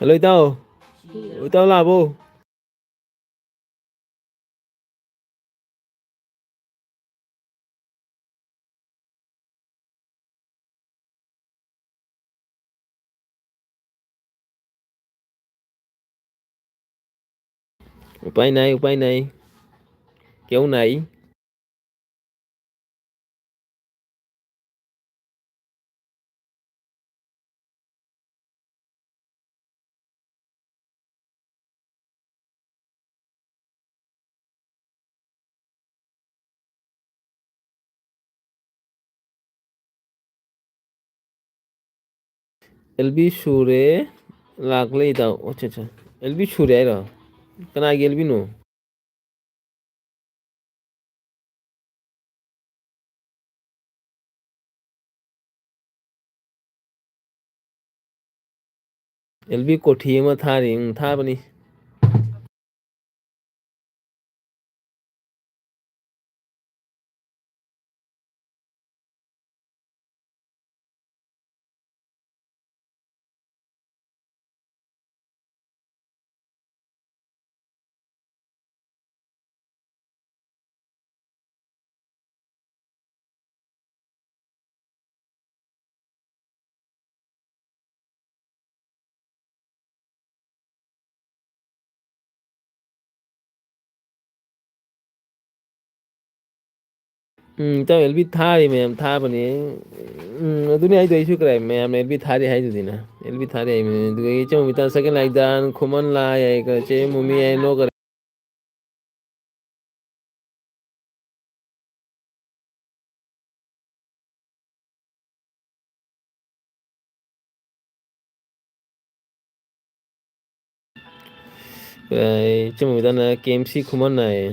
Hello ꯏꯇꯥꯎ ꯏꯇꯥꯎ ꯂꯥꯛꯑꯕꯣ उपाय नाही क्यों नहीं एलबी सूर्य लाखले इताउ अच्छा अच्छा एलबी सूर्य है कना एलबी नो एलबी कोठी में थारी था बनी इताउ एलबी थारी मैम था बनी दुनिया आई तो करा मैम एलबी थारी है दुदिना एलबी थारी है दुगे चो मिता सके लाइक दान खुमन ला है चे मुमी है नो करे चो मिता ना केएमसी खुमन ना है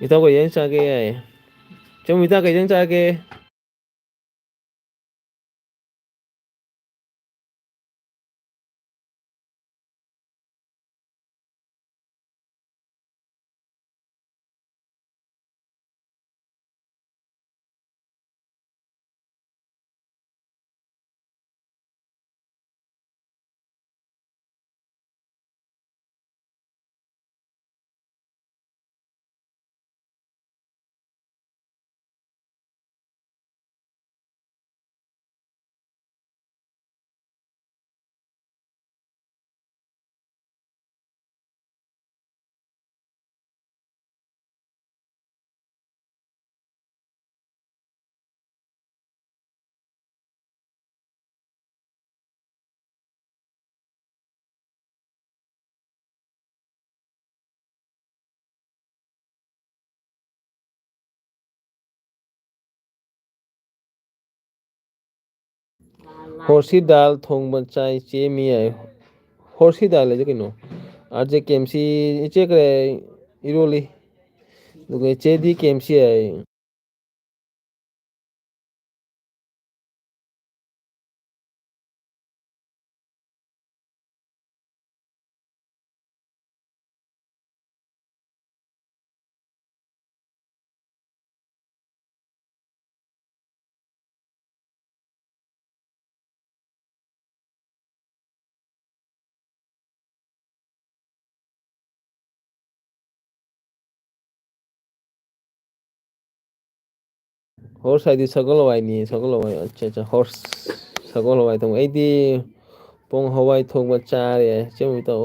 इताउ को ये चाके है चो मिता के जंग चाके होरसी दाल थोंग बचाई चे मी है होरसी दाल है किनो आज केएमसी इचे करे इरोली दुगे चे दी केएमसी है हॉर्स हाइदी सगल हवाई नहीं सगल हवाई अच्छा अच्छा हॉर्स सगल हवाई तो ऐदी पोंग हवाई थोंग बच्चा रे चेम तो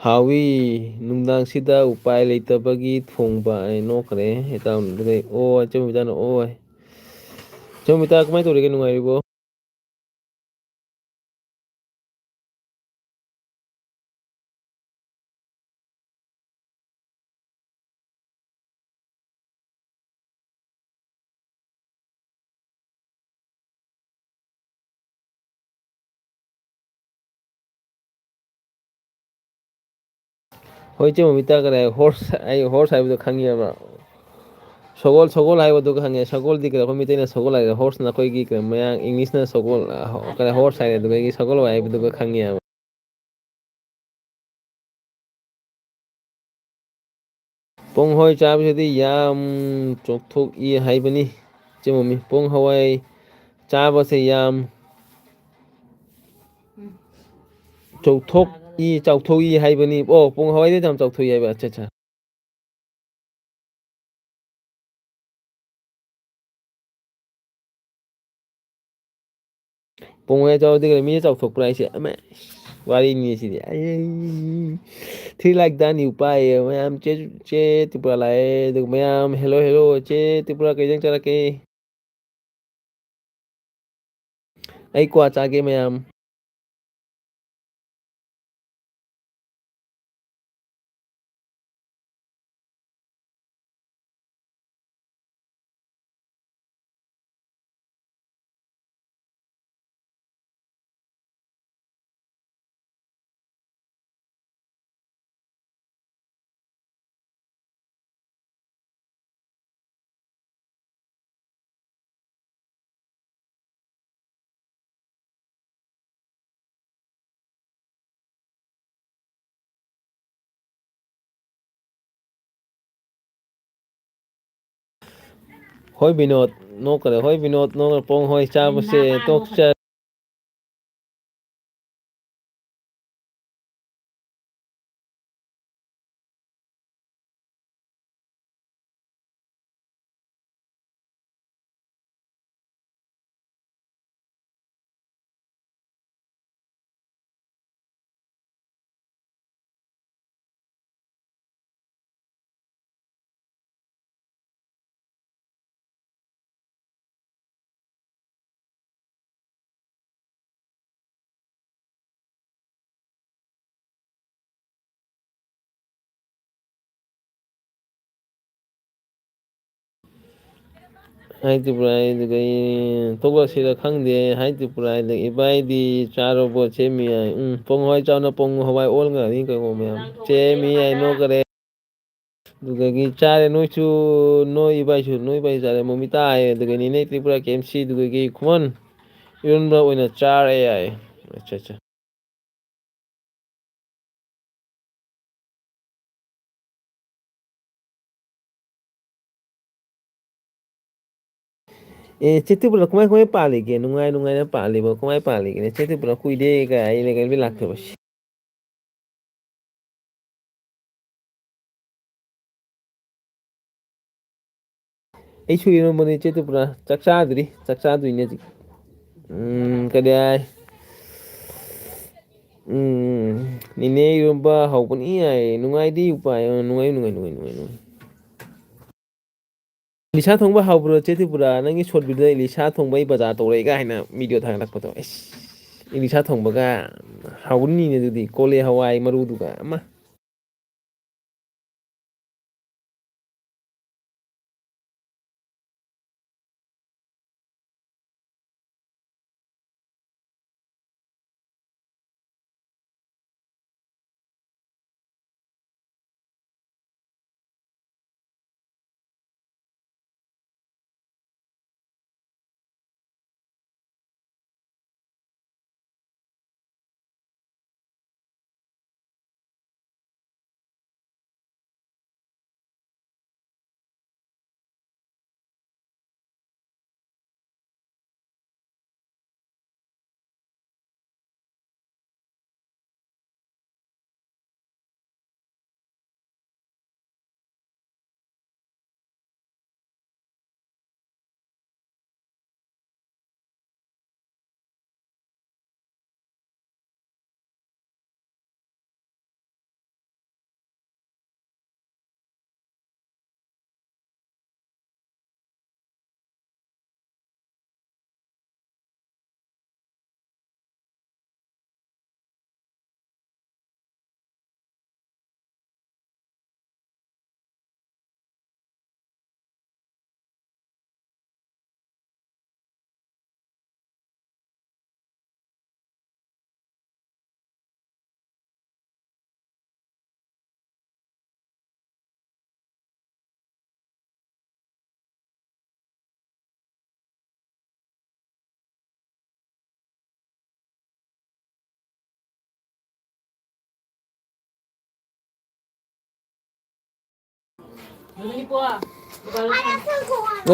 हावी नुंदांग सिदा उपाय लेतबगी थोंबा नोकरे इताउ दुगे ओ चेम बितान ओ चेम बिता कमाय तोरे के नुंगाइबो होय चेम बिता करे हॉर्स आई हॉर्स हाइबो खंगी बा ꯁꯒꯣꯜ ꯍꯥꯏꯕꯗꯨ ꯈꯪꯉꯦ ꯁꯒꯣꯜꯗꯤ ꯀꯩꯅꯣ ꯑꯩꯈꯣꯏ ꯃꯩꯇꯩꯅ ꯁꯒꯣꯜ ꯍꯥꯏꯔꯦ ꯍꯣꯔꯁꯅ ꯑꯩꯈꯣꯏꯒꯤ ꯀꯩꯅꯣ ꯃꯌꯥꯡ ꯏꯪꯂꯤꯁꯅ ꯁꯒꯣꯜ ꯀꯩꯅꯣ ꯍꯣꯔꯁ ꯍꯥꯏꯔꯦ ꯑꯗꯨꯒ ꯁꯒꯣꯜ ꯍꯥꯏꯕꯗꯨꯒ ꯈꯪꯉꯦꯕ ꯄꯣꯡ ꯍꯋꯥꯏ ꯆꯥꯕꯁꯤꯗꯤ ꯌꯥꯝ ꯆꯣꯛꯊꯣꯛꯏ ꯍꯥꯏꯕꯅꯤ ꯆꯨꯝꯃꯤ ꯄꯣꯡ ꯍꯋꯥꯏ ꯆꯥꯕꯁꯦ ꯌꯥꯝ ꯆꯥꯎꯊꯣꯛꯏ ꯍꯥꯏꯕꯅꯤ ꯑꯣ ꯄꯨꯡ ꯍꯋꯥꯏꯗꯤ ꯌꯥꯝ ꯆꯥꯎꯊꯣꯛꯏ ꯍꯥꯏꯕ ꯑꯠꯆꯥ ꯑꯠꯆꯥ ꯄꯨꯡ ꯍꯋꯥꯏ ꯆꯥꯎꯔꯗꯤ ꯀꯩꯅꯣ ꯃꯤꯅ ꯆꯥꯎꯊꯣꯛꯄ꯭ꯔꯥ ꯍꯥꯏꯁꯦ ꯑꯃ ꯋꯥꯔꯤꯅꯤ ꯁꯤꯗꯤ ꯊ꯭ꯔꯤ ꯂꯥꯏꯛ ꯗ ꯅ꯭ꯌꯨ ꯄꯥꯏꯌꯦ ꯃꯌꯥꯝ ꯆꯦ ꯇ꯭ꯔꯤꯄꯨꯔꯥ ꯂꯥꯛꯑꯦ ꯑꯗꯨꯒ ꯃꯌꯥꯝ ꯍꯦꯜꯂꯣ ꯍꯦꯜꯂꯣ ꯆꯦ ꯇ꯭ꯔꯤꯄꯨꯔꯥ ꯀꯩ ꯏꯟꯖꯥꯡ ꯆꯥꯔꯛꯀꯦ ꯑꯩ ꯀ꯭ꯋꯥ ꯆꯥꯒꯦ ꯃꯌꯥꯝ ꯍꯣꯏ ꯕꯤꯅꯣꯠ ꯅꯣꯛꯀꯔꯦ ꯍꯣꯏ ꯕꯤꯅꯣꯠ ꯅꯣꯛꯀꯔꯦ ꯄꯣꯡ ꯍꯣꯏ ꯆꯥꯕꯁꯦ ꯍꯥꯏ ꯇ꯭ꯔꯤꯄꯨꯔꯥ ꯊꯣꯛꯂꯛꯁꯤꯔ ꯈꯪꯗꯦ ꯍꯥꯏ ꯇ꯭ꯔꯤꯄꯨꯔꯥꯗ ꯏꯕꯥꯏꯗꯤ ꯆꯥꯔꯕꯣ ꯁꯦꯝꯃꯤ ꯌꯥꯏ ꯄꯣꯡ ꯍꯋꯥꯏ ꯆꯥꯎꯅ ꯄꯣꯡ ꯍꯋꯥꯏ ꯑꯣꯟꯒꯅꯤ ꯀꯩꯅꯣ ꯃꯌꯥꯝ ꯆꯦꯃꯤ ꯌꯥꯏ ꯅꯣꯛꯀꯔꯦ ꯑꯗꯨꯗꯒꯤ ꯆꯥꯔꯦ ꯅꯣꯏꯁꯨ ꯅꯣꯏ ꯏꯕꯥꯏꯁꯨ ꯅꯣꯏ ꯏꯕꯥꯏ ꯆꯥꯔꯦ ꯃꯣꯃꯤ ꯇꯥꯏ ꯑꯗꯨꯒ ꯅꯦꯅꯦ ꯇ꯭ꯔꯤꯄꯨꯔꯥ ꯀꯦ ꯑꯦꯝ ꯁꯤ ꯑꯗꯨꯗꯒꯤ ꯈꯨꯃꯟ ꯏꯔꯣꯟꯕ ꯑꯣꯏꯅ ꯆꯥꯔꯦ ꯌꯥꯏ ꯑꯠꯆꯥ ꯑꯠꯆꯥ ꯑꯦ ꯆꯦ ꯇ꯭ꯔꯤꯄꯨꯔꯥ ꯀꯃꯥꯏ ꯀꯃꯥꯏ ꯄꯥꯜꯂꯤꯒꯦ ꯅꯨꯡꯉꯥꯏ ꯅꯨꯡꯉꯥꯏꯅ ꯄꯥꯜꯂꯤꯕ ꯀꯃꯥꯏ ꯄꯥꯜꯂꯤꯒꯦ ꯆꯦ ꯇ꯭ꯔꯤꯄꯨꯔꯥ ꯀꯨꯏꯔꯦꯒ ꯑꯩꯅ ꯂꯥꯛꯇꯕ ꯑꯩꯁꯨ ꯏꯔꯣꯝꯕꯅꯤ ꯆꯦ ꯇ꯭ꯔꯤꯄꯨꯔꯥ ꯆꯥꯛ ꯆꯥꯗ꯭ꯔꯤ ꯆꯥꯛ ꯆꯥꯗꯣꯏꯅꯦ ꯍꯧꯖꯤꯛ ꯀꯔꯤ ꯍꯥꯏ ꯅꯦꯅꯦ ꯏꯔꯣꯝꯕ ꯍꯧꯕꯅꯤ ꯌꯥꯏ ꯅꯨꯡꯉꯥꯏꯗꯤ ꯎꯄꯥꯏ ꯅꯨꯡꯉꯥꯏ ꯏꯂꯤꯁꯥ ꯊꯣꯡꯕ ꯍꯥꯎꯕ꯭ꯔꯣ ꯆꯦ ꯇ꯭ꯔꯤꯄꯨꯔꯥ ꯅꯪꯒꯤ ꯁꯣꯔꯠ ꯚꯤꯗꯤꯑꯣꯗ ꯏꯂꯤꯁꯥ ꯊꯣꯡꯕ ꯑꯩ ꯕꯖꯥꯔ ꯇꯧꯔꯛꯏꯒ ꯍꯥꯏꯅ ꯚꯤꯗꯤꯑꯣ ꯊꯥꯒꯠꯂꯛꯄꯗꯣ ꯑꯩꯁ ꯏꯂꯤꯁꯥ ꯊꯣꯡꯕꯒ ꯍꯥꯎꯕꯅꯤꯅꯦ ꯑꯗꯨꯗꯤ ꯀꯣꯂꯦ ꯍꯋꯥꯏ ꯃꯔꯨꯗꯨꯒ ꯑꯃ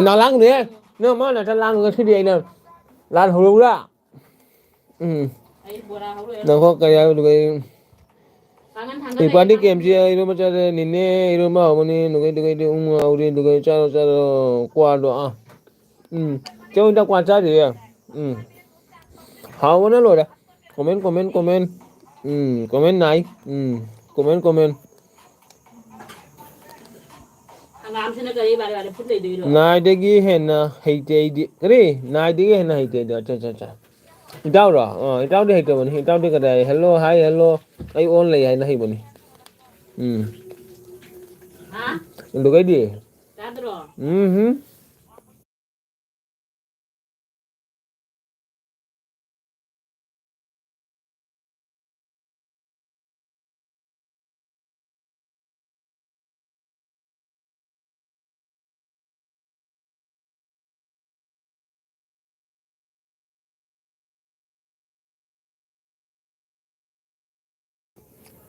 nào lăng đi nếu mà là ta lăng cái gì nè lan hồ ra nào có cái Ipandi KMC iro macam nini iro mau mani nukai auri nukai cara kuado ah. Cuma dah kuat saja ya. How mana lo dah? Komen. Komen naik. Komen. Naik degi henna hite di. Kiri naik degi henna hite di. Acha. Itau dah. Itau dia hite bani. Itau dia kata hello hi hello. Ai on lagi hai nahi bani. Untuk cái gì?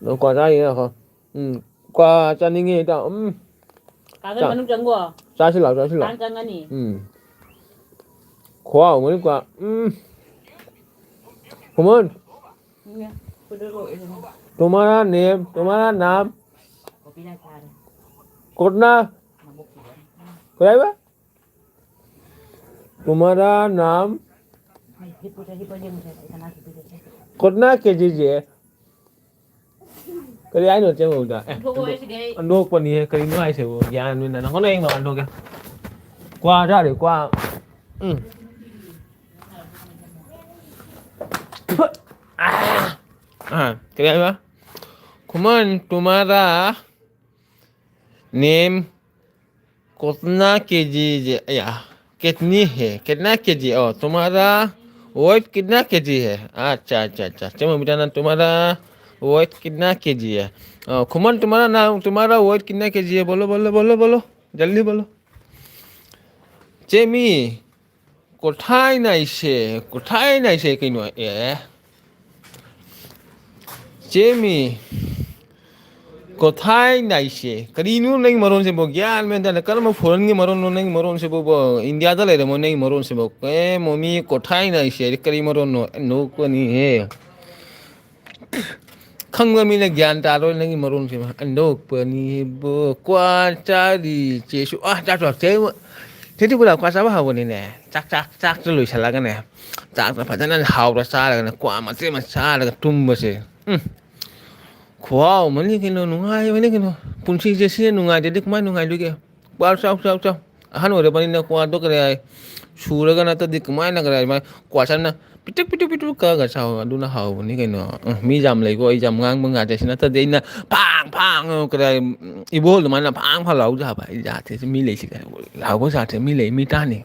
Nó qua ra gì không? Qua cho nên nghe tao. Kagak manuk janggo. Cha sila. Jangan ni. Khóa mới qua. Cảm ơn. Tomara nam. Kotna. Kaya ba? Tomara nam. Kotna ke jiye. Cái đấy nữa chứ không ăn đô còn gì cái nữa ai chịu nhà nên là nó có nên mà ăn đô kìa qua ra để qua cái đấy mà Kuman tumara name kotna kg ya कितना KG तुम्हारा wait कितना KG है अच्छा चलो बेटा तुम्हारा wait कितना KG है खुमन तुम्हारा नाम तुम्हारा वेट कितना केजी है बोलो जल्दी बोलो जेमी कोठाई नहीं से कहीं नो जेमी कोठाई नहीं से करीनू नहीं मरोन से बो ज्ञान में दाना कर मो फोरन के मरोन नहीं मरोन से बो इंडिया दा ले मो नहीं मरोन से बो ए मम्मी कोठाई नहीं से करी मरोन नो को नहीं है खंग में ने ज्ञान तारो नहीं मरोन से नो पनी बो क्वा चारी चेसु चा चे thế bữa qua sao hào này nè chắc cho lùi xả lá cái này chắc là phải cho nên hào ra xa là quả mà thế mà xa là tum mà sẽ wow mấy cái nó nungai mấy cái nó punci jadi nungai jadi kemana nungai dulu ke baru sao han udah paling nak kuat tu kerja surah kan atau di kemana kerja mai kuasana pitu kagak sao aduh nah hau ini kan mi jam lagi kok jam ngang mengajar sini atau dia na pang kerja ibu lu mana pang lau jah apa jah tu mi lagi sih lau pun sah mi lagi mi tani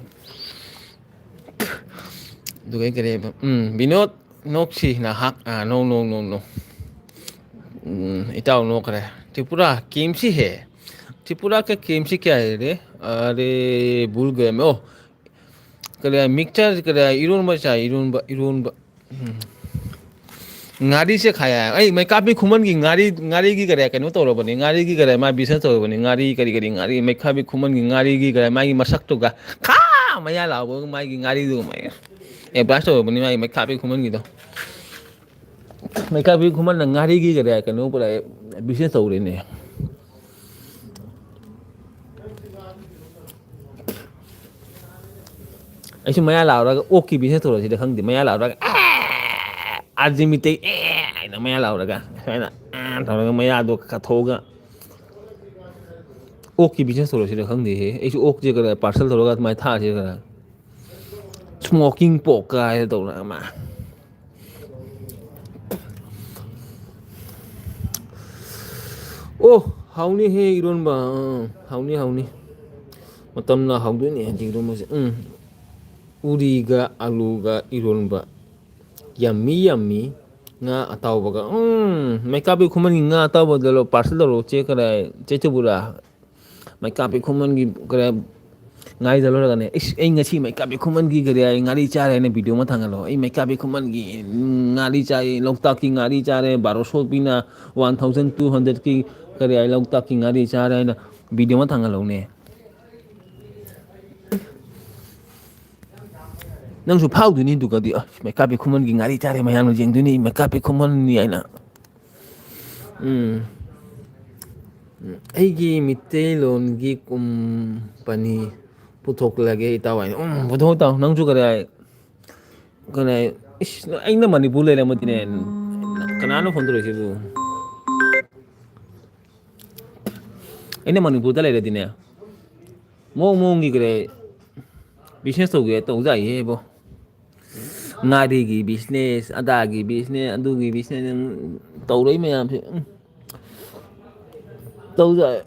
tu kan kerja binot nok sih nah hak no इताऊ नो करे Tripura KMC है त्रिपुरा का KMC क्या है रे अरे भूल गए मैं करे मिक्सचर करे इरोन ngari से खाया है ऐ मैं काफी खुमन की ngari की करे कनो तो रो बने ngari की करे मैं बिजनेस तो बने ngari करी ngari मैं काफी खुमन की ngari की करे मैं मसक तो का खा मैं या लाओ मैं की ngari दो मैं ए ब्लास्ट तो बने मैं काफी खुमन की तो mấy cái vi không là ngari ghi cái nó lại bị xét tù này ấy chứ mấy lão đó ok bị xét tù rồi thì được không thì mấy lão đó Meitei nó mấy lão đó cái là thằng mấy lão đó cả thô cả ok bị xét tù rồi thì được không thì ấy chứ ok chứ cái parcel tù rồi mấy thà chứ cái smoking pork cái tù là mà hauni he iron ba hauni matam na hauni ne jingro mo se uri ga alu ga iron ba yummy nga ataw ba ga mai ka bi khuman nga ataw ba dalo parcel dalo che kara che bura mai ka bi khuman gi kara ngai dalo ga ne ei nga chi mai ka bi khuman gi kara ngari cha re ne video ma thangalo ei mai ka bi khuman gi ngari cha lokta ki ngari cha re 1200 pina 1200 ki करे आई लोग तक की ngari cha रहे ना video ꯑꯃ ꯊꯥꯡꯍꯜꯂꯧꯅꯦ ꯅꯪꯁꯨ ꯐꯥꯎꯗꯣꯏꯅꯤ ꯑꯗꯨꯒꯗꯤ ꯑꯁ ꯃꯩꯀꯥꯞꯄꯤ ꯈꯨꯃꯟꯒꯤ ꯉꯥꯔꯤ ꯆꯥꯔꯦ ꯃꯌꯥꯝꯅ ꯌꯦꯡꯗꯣꯏꯅꯤ ꯃꯩꯀꯥꯞꯄꯤ ꯈꯨꯃꯟꯅꯤ ꯍꯥꯏꯅ ꯑꯩꯒꯤ ꯃꯤꯇꯩꯂꯣꯟꯒꯤ ꯀꯨꯝꯄꯅꯤ ꯄꯨꯊꯣꯛꯂꯒꯦ ꯏꯇꯥꯎ ꯍꯥꯏꯅ ꯄꯨꯊꯣꯛ ꯇꯥꯎ ꯅꯪꯁꯨ ꯀꯔꯥꯏ ꯏꯁ ꯑꯩꯅ ꯃꯅꯤꯄꯨꯔ ꯂꯩꯔꯝꯃꯗꯤꯅꯦ ꯀꯅꯥꯅꯣ ꯐꯣꯟ ꯇꯧꯔꯛꯏꯁꯤꯕꯨ ꯑꯩꯅ ꯃꯅꯤꯄꯨꯔꯗ ꯂꯩꯔꯗꯤꯅꯦ ꯃꯑꯣꯡ ꯃꯑꯣꯡꯒꯤ ꯕꯤꯖꯤꯅꯦꯁ ꯇꯧꯖꯥꯏꯌꯦꯕꯣ ꯉꯥꯔꯤꯒꯤ ꯕꯤꯖꯤꯅꯦꯁ ꯑꯗꯥꯒꯤ ꯕꯤꯖꯤꯅꯦꯁ ꯑꯗꯨꯒꯤ ꯕꯤꯖꯤꯅꯦꯁ ꯇꯧꯔꯛꯏ ꯃꯌꯥꯝꯁꯦ ꯇꯧꯖꯥꯏ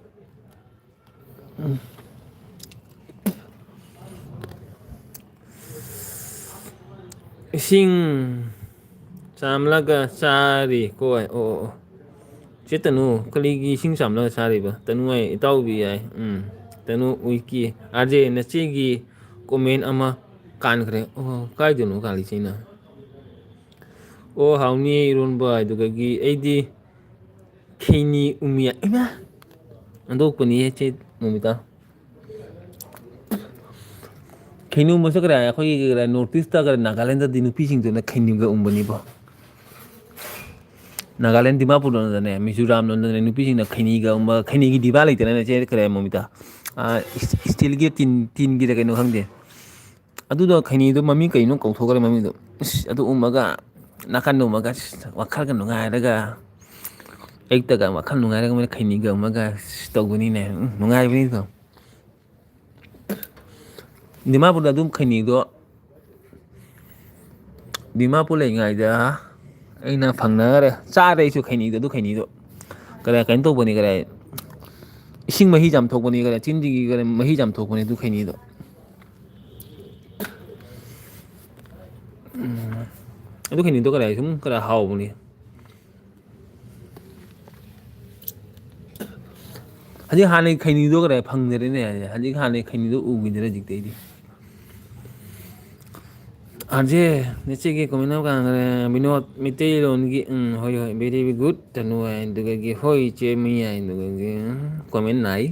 ꯏꯁꯤꯡ ꯆꯥꯝꯂꯒ ꯆꯥꯔꯤ ꯀꯣꯏ ꯑꯣ ꯆꯦ ꯇꯅꯨ ꯀꯔꯤꯒꯤ ꯏꯁꯤꯡ ꯆꯥꯝꯂꯒ ꯆꯥꯔꯤꯕ ꯇꯅꯨ ꯍꯥꯏ ꯏꯇꯥꯎꯕꯤ ꯌꯥꯏ ꯇꯅꯨ ꯎꯏꯀꯤ ꯑꯥꯔꯖꯦ ꯅꯆꯦꯒꯤ ꯀꯣꯃꯦꯟ ꯑꯃ ꯀꯥꯟꯈ꯭ꯔꯦ ꯑꯣ ꯀꯥꯏꯗꯅꯣ ꯀꯥꯜꯂꯤꯁꯤꯅ ꯑꯣ ꯍꯥꯎꯅꯤ ꯏꯔꯣꯟꯕ ꯑꯗꯨꯗꯒꯤ ꯑꯩꯗꯤ ꯈꯩꯅꯤ ꯎꯃꯤ ꯏꯃꯥ ꯑꯟꯗꯣꯛꯄꯅꯤꯍꯦ ꯆꯦ ꯅꯨꯃꯤꯗꯥ ꯈꯩꯅꯤꯒꯨꯝꯕ ꯀꯔꯥꯏ ꯑꯩꯈꯣꯏꯒꯤ ꯅꯣꯔꯠ ꯏꯁꯇ ꯅꯥꯒꯥꯂꯦꯟꯗꯗꯤ ꯅꯨꯄꯤꯁꯤꯡꯗꯨꯅ ꯈꯩꯅꯤꯒ ꯎꯪꯕꯅꯤꯕꯣ ꯅꯥꯒꯥꯂꯦꯟ ꯗꯤꯃꯥꯄꯨꯔꯗꯅꯦ ꯃꯤꯖꯣꯔꯥꯝꯗꯅꯦ ꯅꯨꯄꯤꯁꯤꯡꯅ ꯈꯩꯅꯤꯒꯨꯝꯕ ꯈꯩꯅꯤꯒꯤ ꯗꯤꯕꯥ ꯂꯩꯇꯅꯅꯦ ꯆꯦ ꯀꯔꯦ ꯃꯣꯃꯤꯇꯥ ꯏꯁꯇꯤꯜꯒꯤ ꯇꯤꯟꯒꯤꯗ ꯀꯩꯅꯣ ꯈꯪꯗꯦ ꯑꯗꯨꯗꯣ ꯈꯩꯅꯤꯗꯣ ꯃꯃꯤꯡ ꯀꯩꯅꯣ ꯀꯧꯊꯣꯛꯈ꯭ꯔꯦ ꯃꯃꯤꯡꯗꯣ ꯏꯁ ꯑꯗꯨ ꯎꯝꯃꯒ ꯅꯥꯀꯟꯗ ꯎꯝꯃꯒ ꯋꯥꯈꯜꯒ ꯅꯨꯡꯉꯥꯏꯔꯒ ꯑꯌꯨꯛꯇꯒ ꯋꯥꯈꯜ ꯅꯨꯡꯉꯥꯏꯔꯒ ꯃꯣꯏꯅ ꯈꯩꯅꯤꯒ ꯎꯝꯃꯒ ꯇꯧꯕꯅꯤꯅꯦ ꯅꯨꯡꯉꯥꯏꯕꯅꯤꯀꯣ ꯗꯤꯃꯥꯄꯨꯔꯗ ꯑꯗꯨꯝ ꯈꯩꯅꯤꯗꯣ ꯗꯤꯃꯥꯄꯨꯔ ꯂꯩꯉꯥꯏꯗ ꯑꯩꯅ ꯐꯪꯅꯈꯔꯦ ꯆꯥꯔꯦ ꯑꯩꯁꯨ ꯈꯩꯅꯤꯗꯣ ꯑꯗꯨ ꯈꯩꯅꯤꯗꯣ ꯀꯩꯅꯣ ꯇꯧꯕꯅꯤ ꯏꯁꯤꯡ ꯃꯍꯤ ꯆꯥꯝꯊꯣꯛꯄꯅꯤ ꯆꯤꯟꯁꯤꯒꯤ ꯃꯍꯤ ꯆꯥꯝꯊꯣꯛꯄꯅꯤ ꯑꯗꯨ ꯈꯩꯅꯤꯗꯣ ꯑꯗꯨ ꯈꯩꯅꯤꯗꯣ ꯁꯨꯝ ꯍꯥꯎꯕꯅꯤ ꯍꯧꯖꯤꯛ ꯍꯥꯟꯅꯒꯤ ꯈꯩꯅꯤꯗꯣ ꯐꯪꯗꯔꯦꯅꯦ ꯍꯧꯖꯤꯛ ꯍꯥꯟꯅꯒꯤ ꯈꯩꯅꯤꯗꯣ ꯎꯈꯤꯗ꯭ꯔꯦ ꯍꯧꯖꯤꯛꯇꯤ ꯑꯩꯗꯤ ꯑꯥꯔꯖꯦ ꯅꯆꯦꯒꯤ ꯀꯣꯃꯦꯟ ꯑꯃ ꯀꯥꯟꯈ꯭ꯔꯦ ꯕꯤꯅꯣꯠ ꯃꯩꯇꯩꯂꯣꯟꯒꯤ ꯍꯣꯏ ꯍꯣꯏ ꯕꯦꯔꯤ ꯒꯨꯗ ꯇꯅꯨ ꯍꯥꯏ ꯑꯗꯨꯗꯒꯤ ꯍꯣꯏ ꯏꯆꯦ ꯃꯤ ꯍꯥꯏ ꯑꯗꯨꯗꯒꯤ ꯀꯣꯃꯦꯟ ꯅꯥꯏ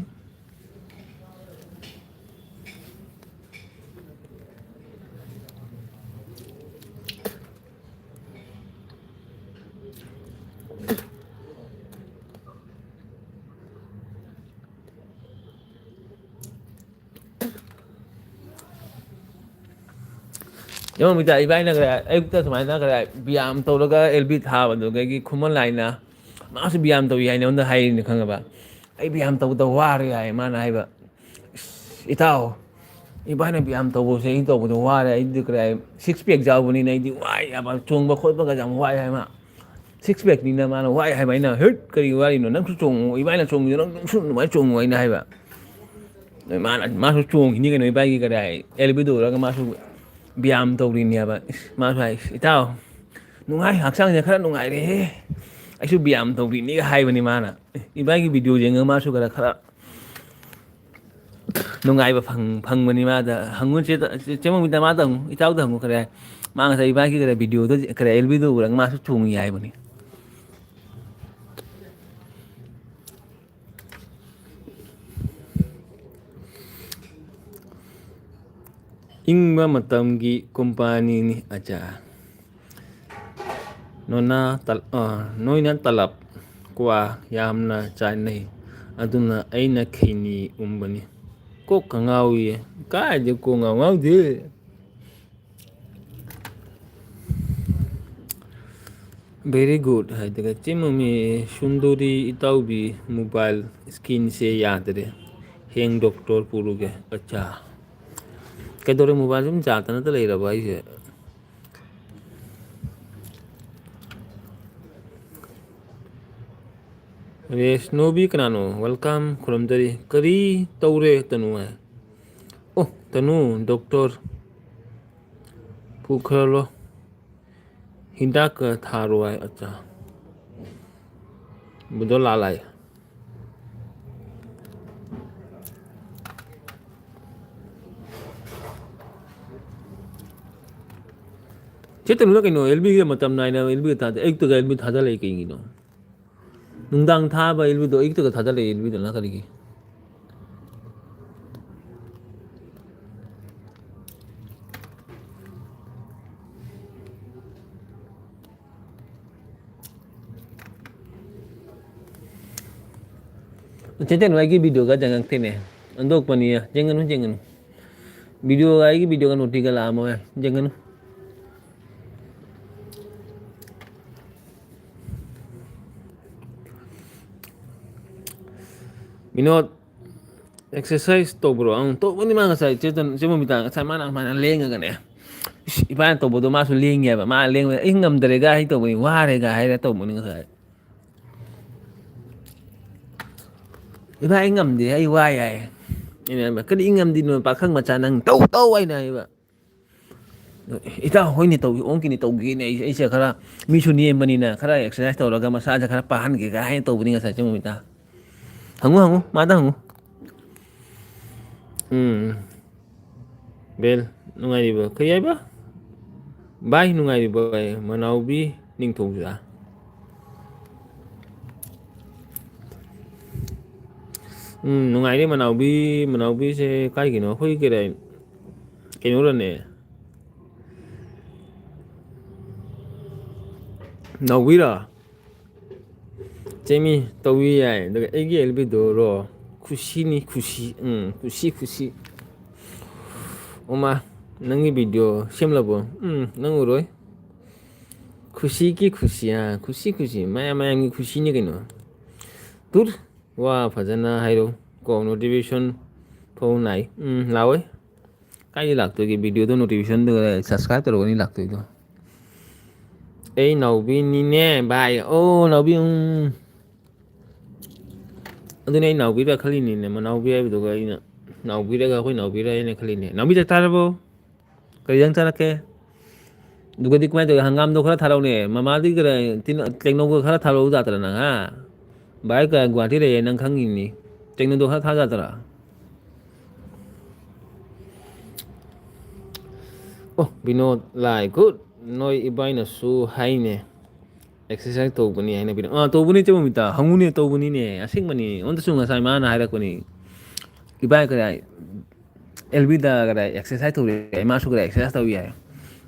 ꯌꯦꯡꯉꯣ ꯏꯕꯥꯏꯅ ꯑꯌꯨꯛꯇ ꯁꯨꯃꯥꯏꯅ ꯕꯤꯌꯥꯝ ꯇꯧꯔꯒ ꯑꯦꯜ ꯕꯤ ꯊꯥꯕꯗꯨꯗꯒꯤ ꯈꯨꯃꯟ ꯂꯥꯏꯅ ꯃꯥꯁꯨ ꯕꯤꯌꯥꯝ ꯇꯧꯏ ꯍꯥꯏꯅ ꯑꯩꯉꯣꯟꯗ ꯍꯥꯏꯔꯤꯅꯤ ꯈꯪꯉꯕ ꯑꯩ ꯕꯤꯌꯥꯝ ꯇꯧꯕꯗ ꯋꯥꯔꯦ ꯍꯥꯏ ꯃꯥꯅ ꯍꯥꯏꯕ ꯏꯇꯥꯎ ꯏꯕꯥꯏꯅ ꯕꯤꯌꯥꯝ ꯇꯧꯕꯁꯦ ꯑꯩꯅ ꯇꯧꯕꯗꯣ ꯋꯥꯔꯦ ꯑꯩꯗꯤ ꯁꯤꯛꯁ ꯄꯦꯛ ꯌꯥꯎꯕꯅꯤꯅ ꯑꯩꯗꯤ ꯋꯥꯏ ꯍꯥꯏꯕ ꯆꯣꯡꯕ ꯈꯣꯠꯄꯒ ꯌꯥꯝ ꯋꯥꯏ ꯍꯥꯏꯕ ꯁꯤꯛꯁ ꯄꯦꯛꯅꯤꯅ ꯃꯥꯅ ꯋꯥꯏ ꯍꯥꯏꯕ ꯑꯩꯅ ꯍꯠ ꯀꯔꯤ ꯋꯥꯔꯤꯅꯣ ꯅꯪꯁꯨ ꯆꯣꯡꯉꯨ ꯏꯕꯥꯏꯅ ꯆꯣꯡꯉꯤꯗꯣ ꯅꯪꯁꯨ ꯑꯗꯨꯃꯥꯏꯅ ꯆꯣꯡꯉꯨ ꯑꯩꯅ ꯍꯥꯏꯕ ꯃꯥꯁꯨ ꯆꯣꯡꯈꯤꯅꯤ ꯀꯩꯅꯣ ꯏꯕꯥꯏꯒꯤ ꯑꯦꯜꯕꯤꯗ ꯎꯔꯒ ꯃꯥꯁꯨ ꯕꯤꯌꯥꯝ ꯇꯧꯔꯤꯅꯦꯕ ꯃꯥꯁꯨ ꯍꯥꯏ ꯏꯇꯥꯎ ꯅꯨꯡꯉꯥꯏ ꯍꯛꯆꯥꯡꯁꯦ ꯈꯔ ꯅꯨꯡꯉꯥꯏꯔꯦꯍꯦ ꯑꯩꯁꯨ ꯕꯤꯌꯥꯝ ꯇꯧꯔꯤꯅꯦꯒ ꯍꯥꯏꯕꯅꯤ ꯃꯥꯅ ꯏꯕꯥꯏꯒꯤ ꯚꯤꯗꯤꯑꯣ ꯌꯦꯡꯉꯒ ꯃꯥꯁꯨ ꯈꯔ ꯅꯨꯡꯉꯥꯏꯕ ꯐꯪꯕꯅꯤ ꯃꯥꯗ ꯍꯪꯉꯨ ꯆꯦꯃꯪꯗ ꯃꯥꯗ ꯍꯪꯉꯨ ꯏꯇꯥꯎꯗ ꯍꯪꯉꯨ ꯃꯥ ꯉꯁꯥꯏ ꯏꯕꯥꯏꯒꯤ ꯚꯤꯗꯤꯑꯣꯗ ꯑꯦꯜꯕꯤꯗ ꯎꯔꯒ ꯃꯥꯁꯨ ꯆꯣꯡꯉꯤ ꯍꯥꯏꯕꯅꯤ ꯏꯪꯕ ꯃꯇꯝꯒꯤ ꯀꯣꯝꯄꯥꯅꯤꯅꯤ ꯑꯆꯥ ꯅꯣꯏꯅ ꯇꯂꯞ ꯀ꯭ꯋꯥ ꯌꯥꯝꯅ ꯆꯥꯅꯩ ꯑꯗꯨꯅ ꯑꯩꯅ ꯈꯩꯅꯤ ꯎꯝꯕꯅꯤ ꯀꯣꯛꯀ ꯉꯥꯎꯏ ꯀꯥꯏꯗꯩ ꯀꯣꯛ ꯉꯥꯎꯗꯦ ꯚꯦꯔꯤ ꯒꯨꯗ ꯍꯥꯏꯗꯨꯒ ꯆꯦꯃꯃꯤ ꯁꯨꯟꯗꯨꯔꯤ ꯏꯇꯥꯎꯕꯤ ꯃꯣꯕꯥꯏꯜ ꯏꯁꯀ꯭ꯔꯤꯟꯁꯦ ꯌꯥꯗꯔꯦ ꯍꯌꯦꯡ ꯗꯣꯛꯇꯔ ꯄꯨꯔꯨꯒꯦ ꯑꯠꯆꯥ ꯀꯩꯗꯧꯔꯦ ꯃꯣꯕꯥꯏꯜ ꯁꯨꯝ ꯆꯥꯔꯖꯇ ꯂꯩꯔꯕ ꯑꯩꯁꯦ ꯔꯦꯁꯅꯣꯕꯤ ꯀꯅꯥꯅꯣ ꯋꯦꯜꯀꯥꯝ ꯈꯨꯔꯨꯝꯖꯔꯤ ꯀꯔꯤ ꯇꯧꯔꯦ ꯇꯅꯨ ꯍꯥꯏ ꯑꯣ ꯇꯅꯨ ꯗꯣꯛꯇꯔ ꯄꯨꯈꯠꯂꯣ ꯍꯤꯗꯥꯛꯀ ꯊꯥꯔꯣ ꯍꯥꯏ ꯑꯠꯆꯥ ꯕꯨꯗꯣ ꯂꯥꯜ ꯍꯥꯏ ꯆꯦꯇꯅꯨꯗ ꯀꯩꯅꯣ ꯑꯦꯜꯕꯤꯒ ꯃꯇꯝ ꯅꯥꯏꯅ ꯑꯦꯜꯕꯤꯒ ꯑꯌꯨꯛꯇꯒ ꯑꯦꯜꯕꯤ ꯊꯥꯖꯤꯜꯂꯛꯏ ꯀꯩꯒꯤꯅꯣ ꯅꯨꯡꯗꯥꯡ ꯊꯥꯕ ꯑꯦꯜꯕꯤꯗꯣ ꯑꯌꯨꯛꯇꯒ ꯊꯥꯖꯤꯜꯂꯛꯏ ꯑꯦꯜꯕꯤꯗꯨꯅ ꯀꯔꯤꯒꯤ Cecen lagi video ga jangan tene. Andok pania, jangan jangan. Video lagi video kan uti gala amo ya, jangan. Minot exercise to bro, ang to ni mga sa cecen simo bita sa mana mana lenga kan ya. Ipan to bodo masu lenga ba, ma lenga ingam dere ga hito ni ware ga hai to mo ni sa. Iba ingam di ai wai ai. Ini ba kan ingam di no pa khang ma cha nang to ai na ba. Ita hoi ni tau ong kini tau gi ne ai se khara mi su ni mani na khara exercise to ga massage khara pa han ge ga hai to ni ga sa chemu mita hangu ma da hangu bel nungai ba kai ba bai nungai ba manau bi ning thong ja nungai ni manau bi se kai gi no hoi ke dai ke no ne nau bi ra Jamie tau wi ai daga egi elbi do ro kushi ni kushi kushi oma nangi video semlabo nang uroi kushi ki kushi ya kushi maya ngi kushi ni kino tur wa phajana hairo ko notification phone nai lawe kai lak to ki video to notification do subscribe to ni lak to ei nau bi ni ne bai nau bi adune nau bi ra khali ni ne manau bi ai do ga ina nau bi ra ga khoi nau bi ra ne khali ne nau bi ta tarabo kari yang cara ke duga dik mai to hangam do khara tharau ne mama di kare tin tekno ko khara tharau da tara na ha bai ka gwati re nang khang ni tekno do khara tha da tara binod lai good noi ibai na su hai ne exercise to bani hai na bin to bani chemu mita hangu ne to bani ne asing mani on su nga sai ma na hai ra ko ni ibai ka LB da kare exercise to re ma su kare exercise to ya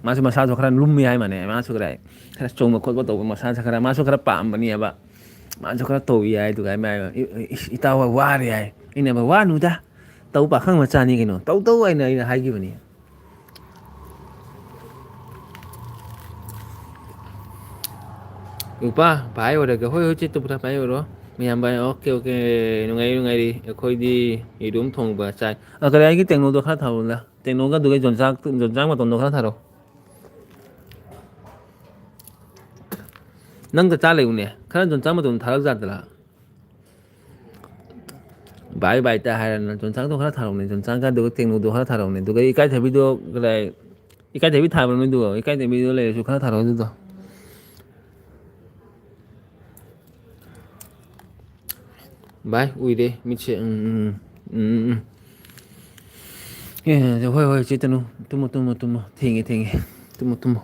ma su massage khara lum mi hai mane ma su kare khara chong ma khot ba to massage khara ma su khara pa am bani ba ma su khara to ya to kai mai ita wa re ai ina ba wa nu da tau pa khang ma cha ni ke no tau ai na hai gi bani upa bai ora ga hoi che to pura bai ora miyam bai okay nungai di khoi di idum thong ba chai kare ai ki tekno do khara thau la tekno ga du ge jon jang ma ton do khara tharo nang ta cha le ne khara jon jang ma ton tharak ja da bai ta hai na jon jang do khara tharo ne jon jang ga du tekno do khara tharo ne du ge ikai thabi do kare ikai thabi tha ba ne du ikai thabi do le su khara tharo du do bai ui de mi che hoi che tanu tumo thingi tumo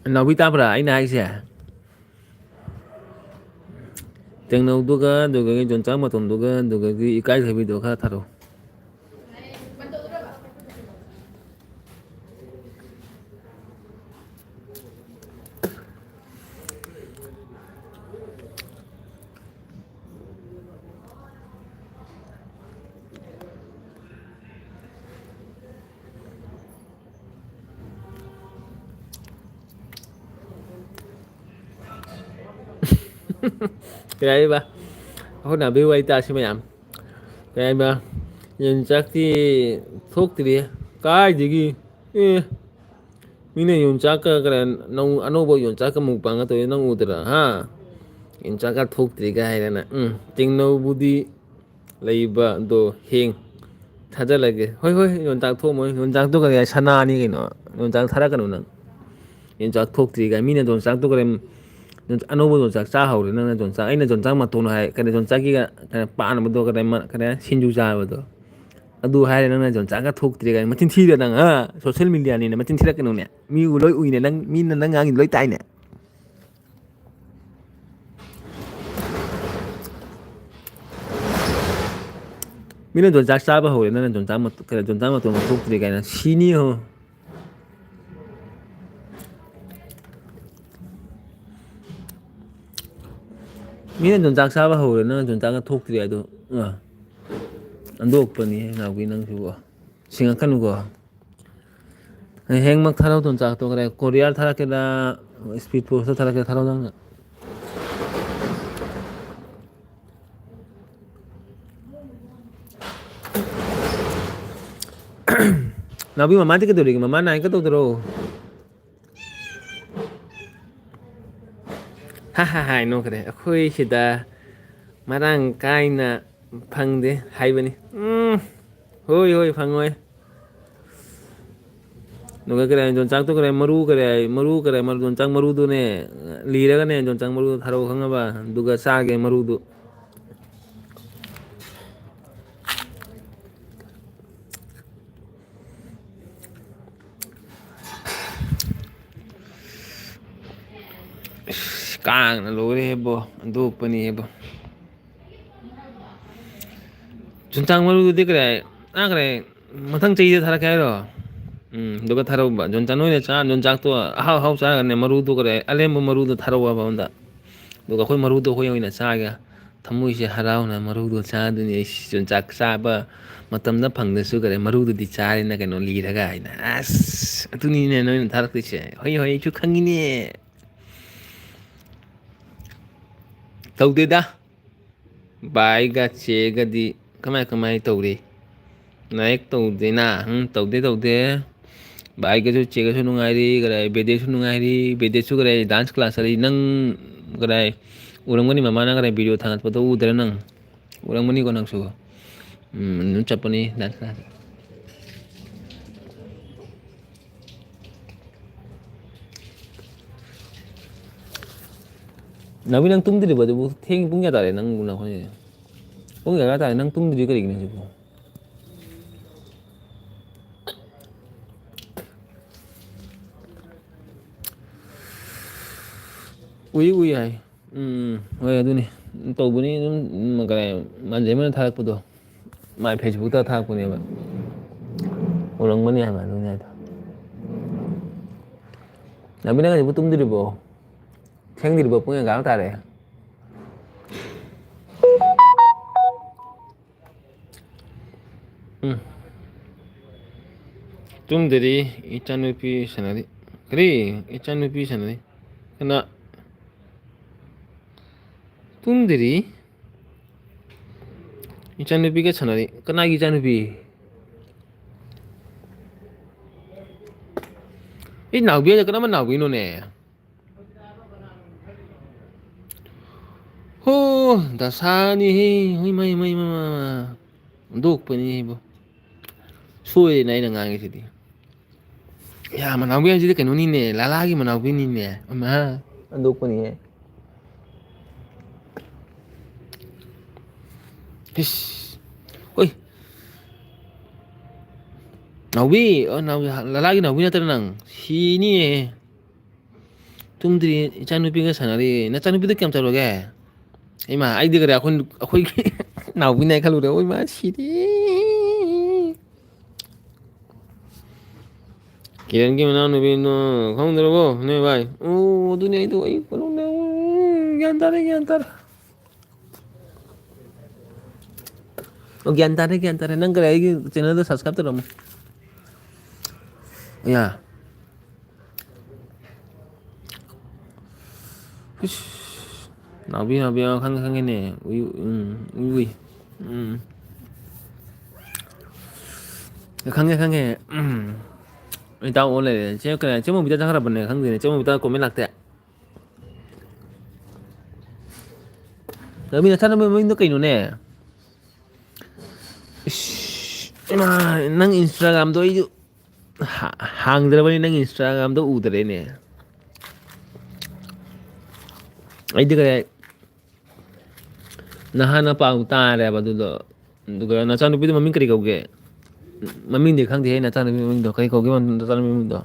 nào bi ta bra ai nai sia teng nau du ga jon chang ma ton du ga ki kai thabi do kha tharo cái đấy ba hôm nào biết quay ta xem mày làm cái em ba nhìn chắc thì thuốc thì đi cái gì kia mình nhìn chắc cái nông anh nói nhìn chắc cái mục bằng cái tôi nông udah ha nhìn chắc cái thuốc thì cái này nè tiếng nâu budi lấy ba đồ hiền thật ra là cái hoi nhìn chắc thuốc mới nhìn chắc tôi cái sana này cái nó nhìn chắc thara cái nó nhìn chắc thuốc thì cái mình nhìn chắc tôi cái anobo jon sak cha hau na jon sak aina jon sak ma ton hai ka jon sak ki ka pa na do ka sinju ja ba do adu hai na jon sak ka thok tri ga machin thi da ha social media ni na machin thi ra ka no ne mi u loi ui ne nang mi na nang ngang loi tai ne ꯃꯤꯅ ꯌꯣꯟꯆꯥꯛ ꯆꯥꯕ ꯍꯧꯔꯦ ꯅꯪꯅ ꯌꯣꯟꯆꯥꯛ ꯃꯇꯣꯟ ꯊꯣꯛꯇ꯭ꯔꯤ ꯀꯥꯏꯅ ꯁꯤꯅꯤ ꯍꯣ. ꯃꯤꯅ ꯌꯣꯟꯆꯥꯛ ꯆꯥꯕ ꯍꯧꯔꯦ ꯅꯪꯅ ꯌꯣꯟꯆꯥꯛꯅ ꯊꯣꯛꯇ꯭ꯔꯤ ꯑꯗꯣ ꯑꯟꯗꯣꯛꯄꯅꯤ ꯅꯥꯎꯕꯤ ꯅꯪꯁꯤꯕꯣ ꯁꯤꯡꯉꯛꯀꯅꯨꯀꯣ. ꯍꯌꯦꯡꯃꯛ ꯊꯥꯔꯛꯑꯣ ꯌꯣꯡꯆꯥꯛꯇꯣ ꯀꯣꯔꯤꯌꯥꯔ ꯊꯥꯔꯛꯀꯦꯔꯥ ꯏꯁꯄꯤꯠ ꯄꯣꯁꯇ ꯊꯥꯔꯛꯀꯦꯔꯥ ꯊꯥꯔꯛꯑꯣ ꯅꯪꯅ. ꯅꯥꯎꯕꯤ ꯃꯃꯥꯗꯤ ꯀꯩꯗꯧꯔꯤꯒꯦ ꯃꯃꯥ ꯅꯥꯏ ꯇꯧꯗꯔꯣ. ꯍꯥ ꯍꯥ ꯍꯥꯏꯅꯣꯈ꯭ꯔꯦ ꯑꯩꯈꯣꯏ ꯁꯤꯗ ꯃꯔꯥꯡ ꯀꯥꯏꯅ ꯐꯪꯗꯦ ꯍꯥꯏꯕꯅꯤ. ꯍꯣꯏ ꯍꯣꯏ ꯐꯪꯉꯣꯏ. ꯑꯗꯨꯒ ꯀꯔꯤ ꯌꯣꯡꯆꯥꯛꯇꯣ ꯌꯣꯡꯆꯥꯛ ꯃꯔꯨꯗꯨꯅꯦ ꯂꯤꯔꯒꯅꯦ ꯌꯣꯡꯆꯥꯛ ꯃꯔꯨꯗꯨ ꯊꯥꯔꯛꯑꯣ ꯈꯪꯉꯕ ꯑꯗꯨꯒ ꯆꯥꯒꯦ ꯃꯔꯨꯗꯨ. ꯀꯥꯡꯅ ꯂꯣꯏꯔꯦꯍꯦꯕꯣ ꯑꯟꯗꯣꯛꯄꯅꯤꯍꯦꯕꯣ. ꯌꯣꯡꯆꯥꯛ ꯃꯔꯨꯗꯨꯗꯤ ꯃꯊꯪ ꯆꯍꯤꯗ ꯊꯥꯔꯛꯀꯦ ꯍꯥꯏꯔꯣ. ꯑꯗꯨꯒ ꯊꯥꯔꯛꯎꯕ ꯅꯣꯏꯅ ꯌꯣꯡꯆꯥꯛꯇꯣ ꯑꯍꯥꯎ ꯑꯍꯥꯎ ꯆꯥꯔꯒꯅꯦ ꯃꯔꯨꯗꯨ ꯑꯔꯦꯝꯕ ꯃꯔꯨꯗꯣ ꯊꯥꯔꯛꯑꯣꯕ ꯑꯩꯉꯣꯟꯗ. ꯑꯗꯨꯒ ꯑꯩꯈꯣꯏ ꯃꯔꯨꯗꯣ ꯑꯩꯈꯣꯏ ꯑꯣꯏꯅ ꯆꯥꯒꯦ ꯊꯃꯣꯏꯁꯦ ꯍꯔꯥꯎꯅ ꯃꯔꯨꯗꯣ ꯆꯥꯗꯣꯏꯅꯤ ꯌꯣꯡꯆꯥꯛ ꯆꯥꯕ ꯃꯇꯝꯗ ꯐꯪꯗꯁꯨ ꯃꯔꯨꯗꯨꯗꯤ ꯆꯥꯔꯦꯅ ꯀꯩꯅꯣ ꯂꯤꯔꯒ ꯍꯥꯏꯅ ꯑꯁ ꯑꯗꯨꯅꯤꯅꯦ ꯅꯣꯏꯅ ꯊꯥꯔꯛꯇꯣꯏꯁꯦ ꯍꯣꯏ ꯍꯣꯏ ꯑꯩꯁꯨ ꯈꯪꯉꯤꯅꯦ. ꯇꯧꯗꯦꯗ ꯕꯥꯏꯒ ꯆꯦꯒꯗꯤ ꯀꯃꯥꯏ ꯇꯧꯔꯤ. ꯂꯥꯏꯔꯤꯛ ꯇꯧꯗꯦꯅ ꯇꯧꯗꯦ. ꯕꯥꯏꯒꯁꯨ ꯆꯦꯒꯁꯨ ꯅꯨꯡꯉꯥꯏꯔꯤ ꯕꯦꯗꯦꯁꯨ ꯅꯨꯡꯉꯥꯏꯔꯤ ꯕꯦꯗꯦꯁꯨ ꯗꯥꯟꯁ ꯀ꯭ꯂꯥꯁ ꯆꯠꯂꯤ ꯅꯪ ꯎꯔꯝꯒꯅꯤ ꯃꯃꯥꯅ ꯚꯤꯗꯤꯑꯣ ꯊꯥꯒꯠꯄꯗꯣ ꯎꯗ꯭ꯔꯥ ꯅꯪ ꯎꯔꯝꯒꯅꯤꯀꯣ ꯅꯪꯁꯨ. ꯑꯗꯨꯝ ꯆꯠꯄꯅꯤ ꯗꯥꯟꯁ ꯀ꯭ꯂꯥꯁ. ꯅꯥꯎꯕꯤ ꯅꯪ ꯇꯨꯝꯗ꯭ꯔꯤꯕꯣ ꯑꯗꯨꯕꯨ ꯄꯨꯡ ꯀꯌꯥ ꯇꯥꯔꯦ ꯅꯪꯕꯨ ꯅꯈꯣꯏ ꯄꯨꯡ ꯀꯌꯥ ꯇꯥꯔꯦ ꯅꯪ ꯇꯨꯝꯗ꯭ꯔꯤ ꯀꯔꯤꯒꯤꯅꯣ ꯍꯧꯖꯤꯛꯄꯨ. ꯎꯏ ꯍꯥꯏ ꯍꯣꯏ ꯑꯗꯨꯅꯤ ꯇꯧꯕꯅꯤ ꯑꯗꯨꯝ ꯃꯥꯟꯖꯩꯃꯅ ꯊꯥꯔꯛꯄꯗꯣ ꯃꯥꯏ ꯐꯦꯁꯕꯨꯛꯇ ꯊꯥꯔꯛꯄꯅꯦꯕ ꯎꯔꯝꯒꯅꯤ ꯍꯥꯏꯕ ꯑꯗꯨꯅꯤ ꯍꯥꯏꯗꯣ. ꯅꯥꯎꯕꯤ ꯅꯪ ꯍꯧꯖꯤꯛꯄꯨ ꯇꯨꯝꯗ꯭ꯔꯤꯕꯣ ꯊꯦꯡꯗ꯭ꯔꯤꯕꯣ ꯄꯨꯡ ꯀꯌꯥ ꯇꯥꯔꯦ. ꯇꯨꯝꯗꯔꯤ ꯏꯆꯥꯅꯨꯄꯤ ꯁꯥꯟꯅꯔꯤ ꯀꯔꯤ ꯏꯆꯥꯅꯨꯄꯤ ꯁꯥꯟꯅꯔꯤ ꯀꯅꯥ ꯇꯨꯝꯗꯔꯤ ꯏꯆꯥꯅꯨꯄꯤꯒ ꯁꯥꯟꯅꯔꯤ ꯀꯅꯥꯒꯤ ꯏꯆꯥꯅꯨꯄꯤ. ꯅꯥꯎꯕꯤ ꯍꯥꯏꯁꯦ ꯀꯔꯝꯕ ꯅꯥꯎꯕꯤꯅꯣꯅꯦ. ꯍꯣ ꯗꯁꯥꯅꯤꯍꯦ ꯏꯃꯥꯏ ꯑꯣꯟꯊꯣꯛꯄꯅꯤ ꯏꯕꯣ ꯁꯣꯏꯔꯦꯅꯦ ꯑꯩꯅ ꯉꯥꯡꯉꯤꯁꯤꯗꯤ. ꯃꯅꯥꯎꯕꯤ ꯍꯥꯏꯁꯤꯗꯤ ꯀꯩꯅꯣꯅꯤꯅꯦ ꯂꯥꯂꯥꯒꯤ ꯃꯅꯥꯎꯕꯤꯅꯤꯅꯦ ꯑꯟꯗꯣꯛꯄꯅꯤꯍꯦ. ꯏꯁ ꯍꯣꯏ ꯅꯥꯎꯕꯤ ꯂꯂꯥꯒꯤ ꯅꯥꯎꯕꯤ ꯅꯠꯇ꯭ꯔ ꯅꯪ ꯁꯤꯅꯤꯌꯦ. ꯇꯨꯝꯗ꯭ꯔꯤ ꯏꯆꯥꯅꯨꯄꯤꯒ ꯁꯥꯟꯅꯔꯤ ꯅꯆꯥꯅꯨꯄꯤꯗꯣ ꯀꯌꯥꯝ ꯆꯥꯎꯔꯒꯦ. ꯏꯃꯥ ꯑꯩꯗꯤ ꯑꯩꯈꯣꯏꯒꯤ ꯅꯥꯎꯕꯤꯅꯦ ꯈꯜꯂꯨꯔꯦ ꯏꯃꯥ ꯁꯤꯔꯦ. ꯀꯤꯔꯟꯒꯤ ꯃꯅꯥꯎꯅꯨꯄꯤꯗꯣ ꯈꯪꯗ꯭ꯔꯕꯣ ꯅꯣꯏ ꯚꯥꯏ ꯑꯗꯨꯅꯦ ꯑꯩ ꯒ꯭ꯌꯥꯟ ꯇꯥꯔꯦ. ꯒ꯭ꯌꯥꯟ ꯇꯥꯔꯦ ꯅꯪ ꯑꯩꯒꯤ ꯆꯦꯅꯦꯜꯗꯣ ꯁꯕꯁꯀ꯭ꯔꯥꯏꯕ ꯇꯧꯔꯝꯃꯣ. ꯅꯥꯎꯕꯤ ꯈꯪꯉꯦꯅꯦ ꯎꯏ ꯈꯪꯉꯦ ꯏꯇꯥꯎ ꯑꯣ ꯂꯩꯔꯦ ꯆꯦꯃꯧꯕꯤꯗ ꯆꯠꯈ꯭ꯔꯕꯅꯦ ꯈꯪꯗꯦꯅꯦ ꯆꯦꯃꯧꯕꯤꯗ ꯀꯣꯃꯦꯟ ꯂꯥꯛꯇꯦ. ꯅꯥꯎꯕꯤ ꯅꯆꯥꯅꯨꯄꯤ ꯃꯃꯤꯡꯗꯣ ꯀꯩꯅꯣꯅꯦ. ꯏꯃꯥ ꯅꯪ ꯏꯟꯁꯇꯥꯒ꯭ꯔꯥꯝꯗꯣ ꯑꯩꯁꯨ ꯍꯥꯡꯗ꯭ꯔꯕꯅꯤ ꯅꯪ ꯏꯟꯁꯇꯥꯒ꯭ꯔꯥꯝꯗꯣ ꯎꯗꯔꯦꯅꯦ. ꯑꯩꯗꯤ ꯅꯍꯥꯟꯅ ꯄꯥꯎ ꯇꯥꯔꯦꯕ ꯑꯗꯨꯗꯣ ꯑꯗꯨꯒ ꯅꯆꯥꯅꯨꯄꯤꯗꯣ ꯃꯃꯤꯡ ꯀꯔꯤ ꯀꯧꯒꯦ. ꯃꯃꯤꯡꯗꯤ ꯈꯪꯗꯦꯍꯦ ꯅꯆꯥꯅꯨꯄꯤ ꯃꯃꯤꯡꯗꯣ ꯀꯔꯤ ꯀꯧꯒꯦ ꯅꯆꯥꯅꯨꯄꯤ ꯃꯃꯤꯡꯗꯣ.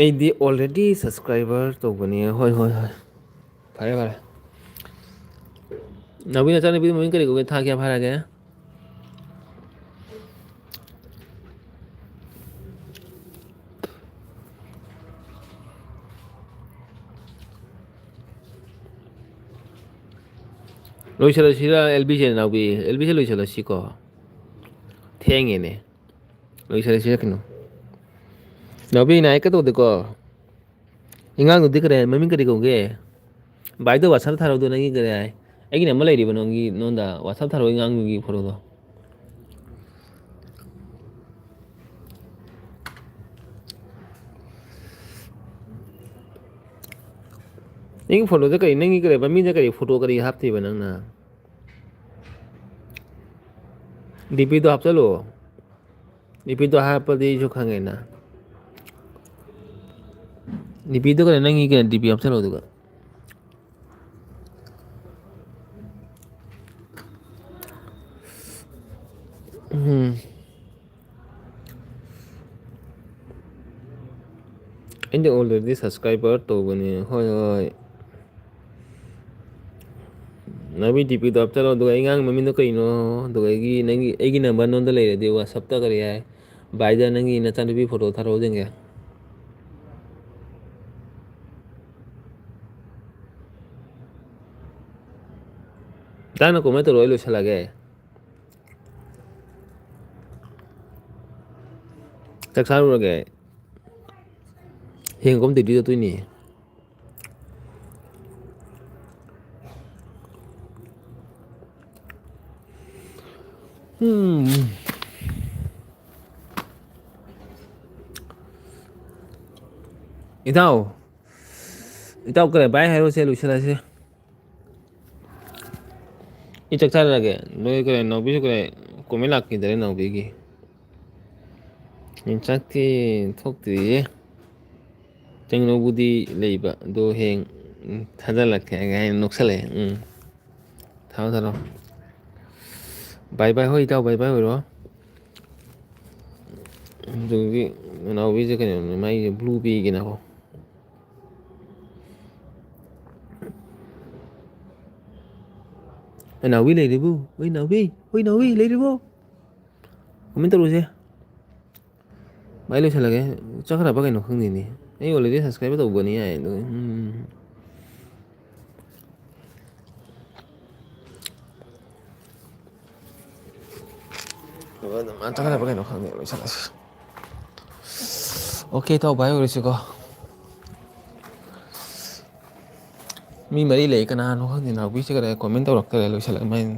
ꯑꯩꯗꯤ ꯑꯣꯜꯔꯦꯗꯤ ꯁꯞꯁꯀ꯭ꯔꯥꯏꯕꯔ ꯇꯧꯕꯅꯤ ꯍꯣꯏ ꯐꯔꯦ. 나비 나짜리 비도 뭐인 그리고 다 그냥 바라게 로이셔라 시라 엘비제 나비 엘비제 로이셔라 시거 탱이네 로이셔라 시라 그노 나비 나이 까도 되고 인간도 그래 뭐민 그리고 게 바이도 와서 타로도 나기 그래 애기네 몰라 이리 보는기 논다 와서 타로 인간기 보러도 이거 फोटो तो कहीं नहीं करे मम्मी ने करी फोटो करी हाथी बनाना डीपी तो आप चलो डीपी तो हाथ पर दी जो खाएंगे ना डीपी तो करे नहीं करे डीपी आप चलो तो का इनके ऑलरेडी सब्सक्राइबर तो बने होय नबी डीपी तो आप चलो तो इंगांग मम्मी ने कहीं नो तो एगी नहीं एगी नंबर नोंद ले रहे थे वो सब तक करे है बाइजा नहीं ना चांदी भी फोटो था रोज देंगे ताना को मैं तो रोयलो चला गया तक सारू रह गए hiện cũng tìm đi cho tôi nè 이따오 그래 바이 하이로 세 루시라시 이 적살하게 너 그래 너 비서 그래 고민하기 전에 너 비기 인착티 톡들이 쟁노부디 레이바 도행 타달라게 가 녹살래 타오다로 바이바이 호이 타오 바이바이 호로 저기 나 비서 그냥 마이 블루비기 나고 nào biết lấy đi bu nào biết lấy đi bu comment terus ya baik lu salah ya cakap apa kan nongkrong ini ini boleh di subscribe atau bukan ya itu cakap apa kan nongkrong ini salah oke tahu baik udah sih kok mi mari lấy cái nào nó không thì nào biết chứ cái này comment tao đọc cái này lu salah main